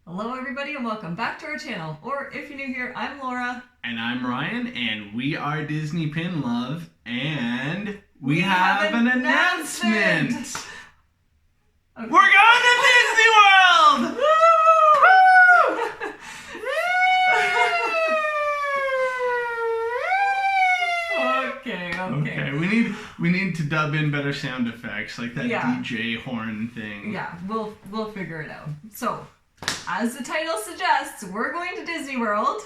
Hello everybody and welcome back to our channel. Or if you're new here, I'm Laura. And I'm Ryan, and we are Disney Pin Love, and we have an announcement! Okay. We're going to Disney World! Okay, we need to dub in better sound effects, like that DJ horn thing. Yeah, we'll figure it out. So, as the title suggests, we're going to Disney World.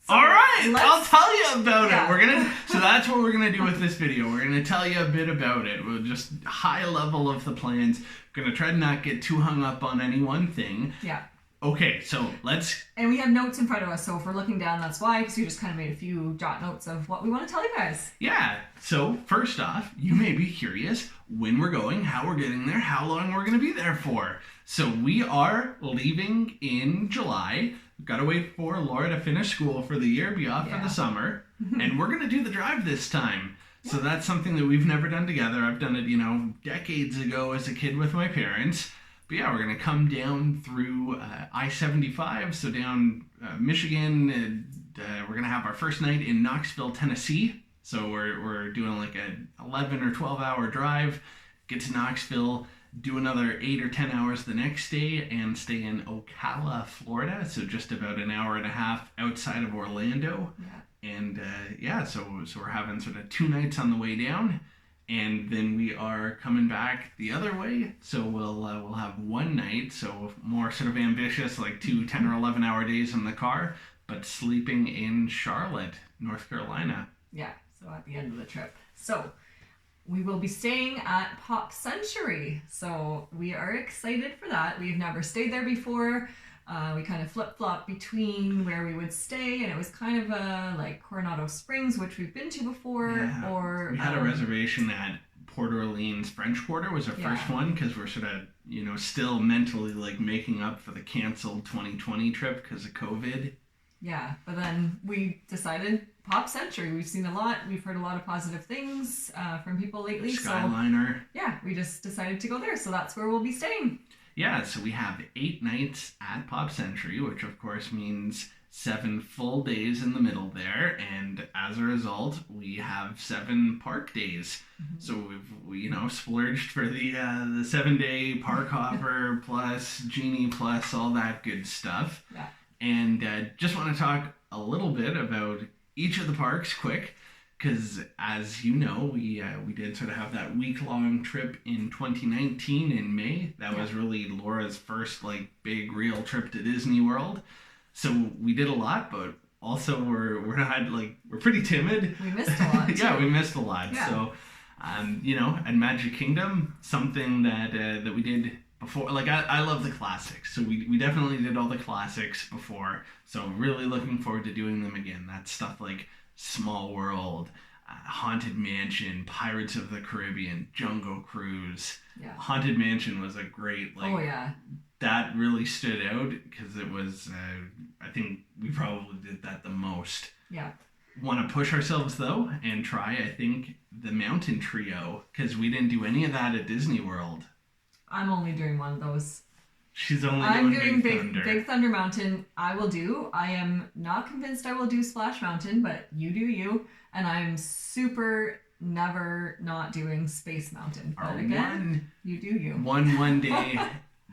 So all right, I'll tell you about it. So that's what we're gonna do with this video. We're gonna tell you a bit about it. We'll just high level of the plans. We're gonna try to not get too hung up on any one thing. Yeah. Okay, so let's... And we have notes in front of us, so if we're looking down, that's why, because we just kind of made a few jot notes of what we want to tell you guys. Yeah, so first off, you may be curious when we're going, how we're getting there, how long we're going to be there for. So we are leaving in July. We've got to wait for Laura to finish school for the year, be off for the summer, and we're going to do the drive this time. So that's something that we've never done together. I've done it, decades ago as a kid with my parents. But yeah, we're going to come down through I-75, so down Michigan, and we're going to have our first night in Knoxville, Tennessee. So we're doing like an 11 or 12 hour drive, get to Knoxville, do another 8 or 10 hours the next day, and stay in Ocala, Florida, so just about an hour and a half outside of Orlando. Yeah. And so we're having sort of 2 nights on the way down. And then we are coming back the other way, so we'll have 1 night, so more sort of ambitious, like 2 10 or 11 hour days in the car, but sleeping in Charlotte, North Carolina. Yeah, so at the end of the trip. So we will be staying at Pop Century, so we are excited for that. We've never stayed there before. We kind of flip-flop between where we would stay, and it was kind of like Coronado Springs, which we've been to before, or... We had a reservation at Port Orleans French Quarter was our first one, because we're sort of, still mentally, like, making up for the canceled 2020 trip because of COVID. Yeah, but then we decided Pop Century. We've seen a lot. We've heard a lot of positive things from people lately. Skyliner. So, yeah, we just decided to go there, so that's where we'll be staying. Yeah, so we have 8 nights at Pop Century, which of course means 7 full days in the middle there, and as a result, we have 7 park days. Mm-hmm. So we splurged for the 7-day park hopper plus Genie plus all that good stuff. Yeah. And just want to talk a little bit about each of the parks quick. Because, as you know, we did sort of have that week-long trip in 2019 in May. That was really Laura's first, big, real trip to Disney World. So we did a lot, but also we're pretty timid. We missed a lot, Yeah, we missed a lot. Yeah. So, at Magic Kingdom, something that we did before, I love the classics. So we definitely did all the classics before. So really looking forward to doing them again. That stuff like Small World, Haunted Mansion, Pirates of the Caribbean, Jungle Cruise. Yeah. Haunted Mansion was a great, that really stood out because it was, I think we probably did that the most. Yeah. Want to push ourselves, though, and try, I think, the Mountain Trio, because we didn't do any of that at Disney World. I'm only doing one of those. She's only doing Big Thunder. Big Thunder Mountain, I will do. I am not convinced I will do Splash Mountain, but you do you. And I'm super never not doing Space Mountain. But again, you do you. One day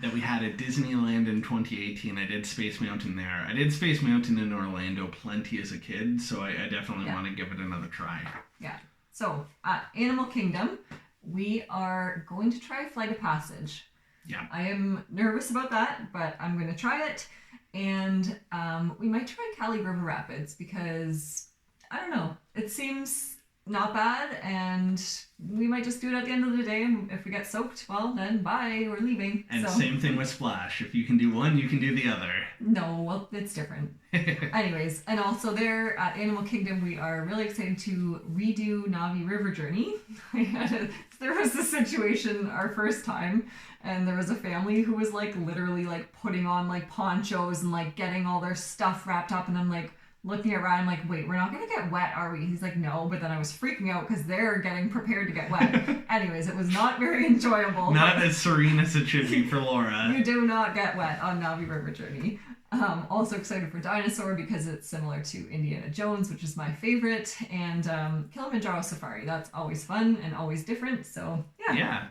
that we had at Disneyland in 2018, I did Space Mountain there. I did Space Mountain in Orlando plenty as a kid, so I definitely want to give it another try. Yeah. So, at Animal Kingdom, we are going to try Flight of Passage. Yeah. I am nervous about that, but I'm going to try it. And we might try Cali River Rapids because, I don't know, it seems not bad, and we might just do it at the end of the day. And if we get soaked, well, then bye, we're leaving. And same thing with Splash. If you can do one, you can do the other. No, well, it's different. Anyways, and also there at Animal Kingdom, we are really excited to redo Navi River Journey. There was a situation our first time, and there was a family who was literally putting on ponchos and getting all their stuff wrapped up, and I'm like, looking at Ryan like, wait, we're not going to get wet, are we? He's like, no. But then I was freaking out because they're getting prepared to get wet. Anyways, it was not very enjoyable. Not as serene as it should be for Laura. You do not get wet on Navi River Journey. Also excited for Dinosaur because it's similar to Indiana Jones, which is my favorite, and Kilimanjaro Safari. That's always fun and always different. So yeah.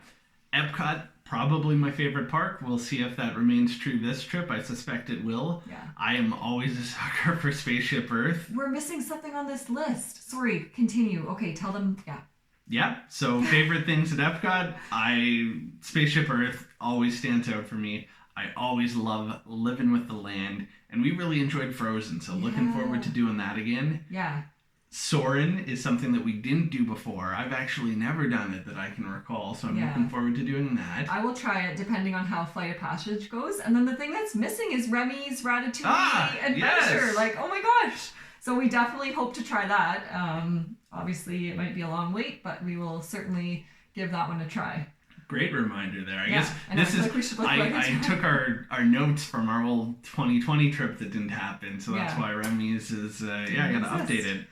Epcot, probably my favorite park. We'll see if that remains true this trip. I suspect it will. Yeah. I am always a sucker for Spaceship Earth. We're missing something on this list. Sorry, continue. Okay, tell them. Yeah. So favorite things at Epcot, Spaceship Earth always stands out for me. I always love living with the land, and we really enjoyed Frozen, so looking forward to doing that again. Yeah. Soarin' is something that we didn't do before. I've actually never done it that I can recall, so I'm looking forward to doing that. I will try it depending on how Flight of Passage goes, and then the thing that's missing is Remy's Ratatouille Adventure. Yes. Like, oh my gosh! So we definitely hope to try that. Obviously, it might be a long wait, but we will certainly give that one a try. Great reminder there. I guess this is. I took our notes from our old 2020 trip that didn't happen, so that's why Remy's is. I gotta update it.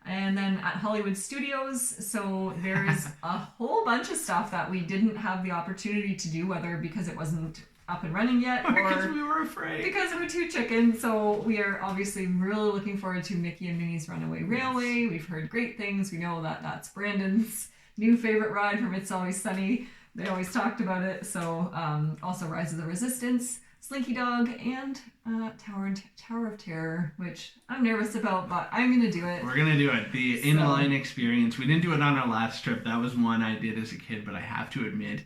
And then at Hollywood Studios, so there's a whole bunch of stuff that we didn't have the opportunity to do, whether because it wasn't up and running yet, or because we were afraid. Because we're too chicken. So we are obviously really looking forward to Mickey and Minnie's Runaway Railway. Yes. We've heard great things. We know that that's Brandon's new favorite ride from It's Always Sunny. They always talked about it. So also Rise of the Resistance, Slinky Dog, and Tower of Terror, which I'm nervous about, but I'm going to do it. We're going to do it. The inline experience. We didn't do it on our last trip. That was one I did as a kid, but I have to admit,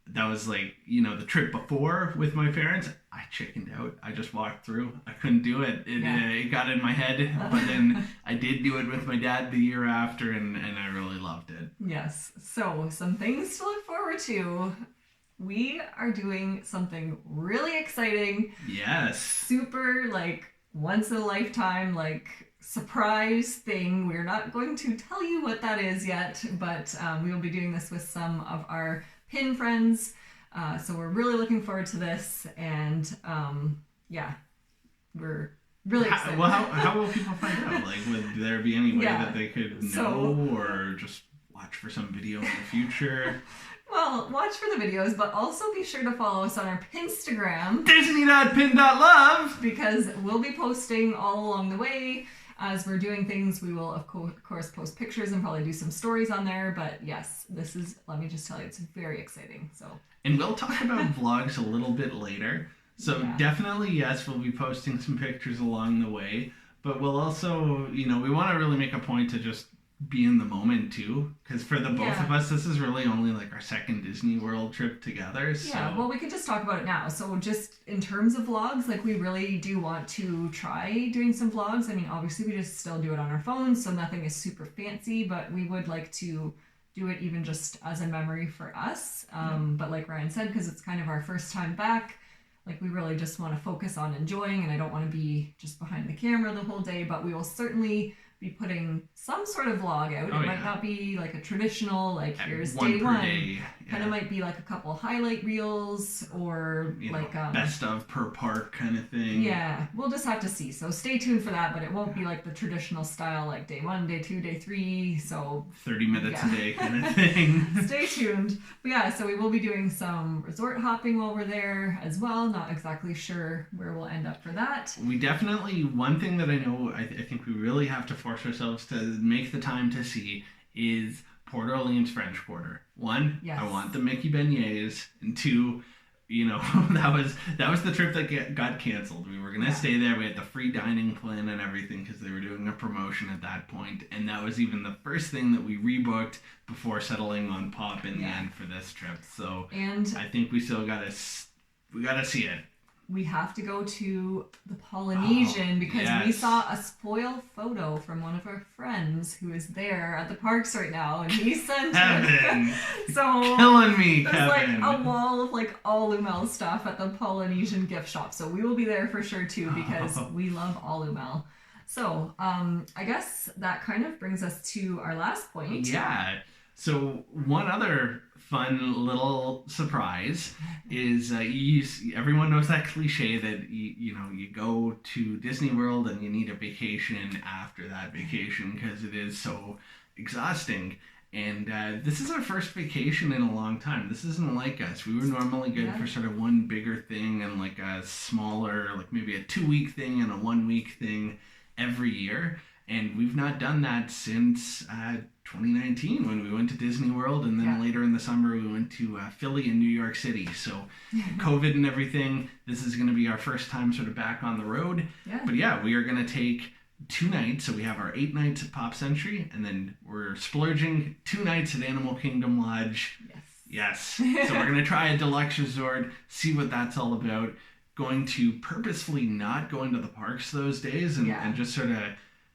that was like, the trip before with my parents. I chickened out. I just walked through. I couldn't do it. It got in my head, but then I did do it with my dad the year after, and I really loved it. Yes. So some things to look forward to. We are doing something really exciting. Yes. Super, once in a lifetime, surprise thing. We're not going to tell you what that is yet, but we will be doing this with some of our pin friends. So we're really looking forward to this, and we're really excited. Well, how will people find out? Would there be any way that they could know, or just watch for some video in the future? Well, watch for the videos, but also be sure to follow us on our Pinstagram. Disney.pin.love! Because we'll be posting all along the way. As we're doing things, we will, of course, post pictures and probably do some stories on there. But yes, this is, let me just tell you, it's very exciting. And we'll talk about vlogs a little bit later. So definitely, yes, we'll be posting some pictures along the way. But we'll also, we want to really make a point to just be in the moment too, because for the both of us, this is really only our second Disney World trip together. So. Yeah, well, we can just talk about it now. So just in terms of vlogs, we really do want to try doing some vlogs. I mean, obviously we just still do it on our phones, so nothing is super fancy, but we would like to do it even just as a memory for us. But like Ryan said, because it's kind of our first time back, we really just want to focus on enjoying, and I don't want to be just behind the camera the whole day, but we will certainly be putting some sort of vlog out. It might not be a traditional, here's day one. Day. Kind of might be a couple highlight reels, or best of per park kind of thing. Yeah, we'll just have to see. So stay tuned for that, but it won't be the traditional style, day one, day two, day three. So 30 minutes a day kind of thing. Stay tuned. But so we will be doing some resort hopping while we're there as well. Not exactly sure where we'll end up for that. We definitely, one thing that I know, I think we really have to force ourselves to make the time to see is Port Orleans French Quarter. One, I want the Mickey beignets, and two, that was the trip that got canceled. We were gonna stay there. We had the free dining plan and everything because they were doing a promotion at that point, and that was even the first thing that we rebooked before settling on Pop in the end for this trip. So, and I think we still gotta see it. We have to go to the Polynesian because we saw a spoil photo from one of our friends who is there at the parks right now, and he sent Kevin. So killing me, there's Kevin. A wall of all Umel stuff at the Polynesian gift shop, so we will be there for sure too because we love all Umel. So I guess that kind of brings us to our last point. Yeah. So one other fun little surprise is everyone knows that cliche that you go to Disney World and you need a vacation after that vacation because it is so exhausting. And this is our first vacation in a long time. This isn't like us. We were normally good for sort of one bigger thing and like a smaller, like maybe a 2-week thing and a 1-week thing every year. And we've not done that since 2019 when we went to Disney World. And then later in the summer, we went to Philly and New York City. So COVID and everything, this is going to be our first time sort of back on the road. Yeah. But yeah, we are going to take 2 nights. So we have our 8 nights at Pop Century, and then we're splurging 2 nights at Animal Kingdom Lodge. Yes. So we're going to try a deluxe resort, see what that's all about. Going to purposefully not go into the parks those days and just sort of,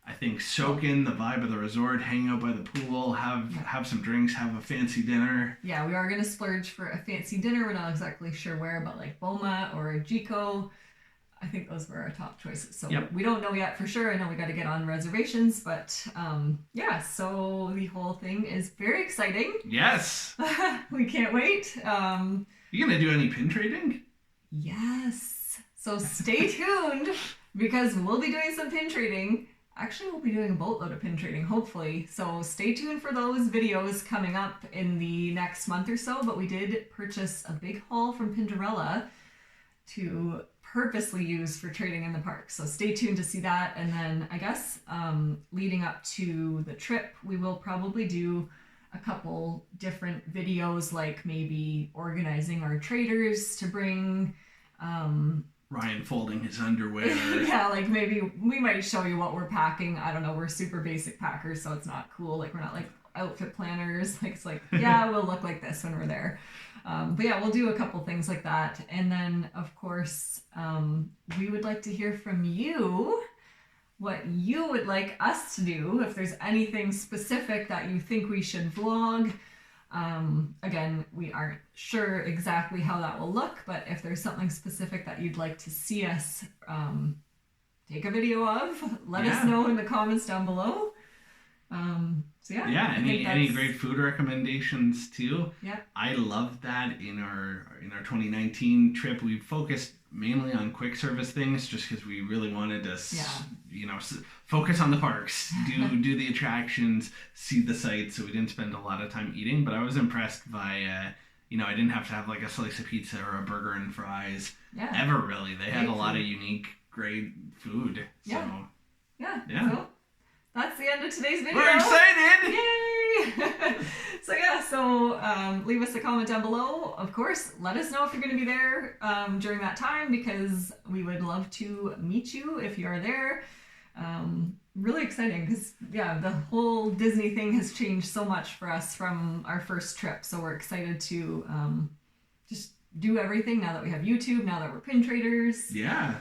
I think, soak in the vibe of the resort, hang out by the pool, have some drinks, have a fancy dinner. Yeah, we are going to splurge for a fancy dinner. We're not exactly sure where, but like Boma or Jico. I think those were our top choices. So we don't know yet for sure. I know we got to get on reservations, but so the whole thing is very exciting. Yes. We can't wait. You going to do any pin trading? Yes. So stay tuned because we'll be doing some pin trading. Actually, we'll be doing a boatload of pin trading, hopefully. So stay tuned for those videos coming up in the next month or so. But we did purchase a big haul from Pinderella to purposely use for trading in the park. So stay tuned to see that. And then I guess leading up to the trip, we will probably do a couple different videos, like maybe organizing our traders to bring Ryan folding his underwear. Yeah, like maybe we might show you what we're packing. I don't know. We're super basic packers, so it's not cool. Like we're not like outfit planners. Like it's like, yeah, we'll look like this when we're there. But yeah, we'll do a couple things like that. And then, of course, we would like to hear from you what you would like us to do. If there's anything specific that you think we should vlog. Again, we aren't sure exactly how that will look, but if there's something specific that you'd like to see us take a video of, let us know in the comments down below. Any great food recommendations too. Yeah, I love that in our 2019 trip we focused mainly on quick service things just because we really wanted to focus on the parks, do the attractions, see the sights, so we didn't spend a lot of time eating. But I was impressed by I didn't have to have like a slice of pizza or a burger and fries ever really. They had a lot of unique great food. So so that's the end of today's video. We're excited! Yay! So leave us a comment down below. Of course, let us know if you're going to be there during that time because we would love to meet you if you are there. Really exciting because, the whole Disney thing has changed so much for us from our first trip. So we're excited to just do everything now that we have YouTube, now that we're pin traders. Yeah.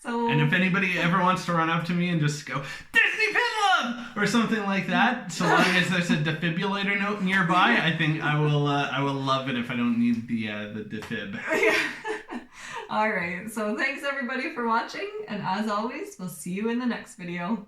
So and if anybody ever wants to run up to me and just go, Disney Pin Love! Or something like that, so long as there's a defibrillator note nearby, I think I will love it if I don't need the defib. Alright, so thanks everybody for watching, and as always, we'll see you in the next video.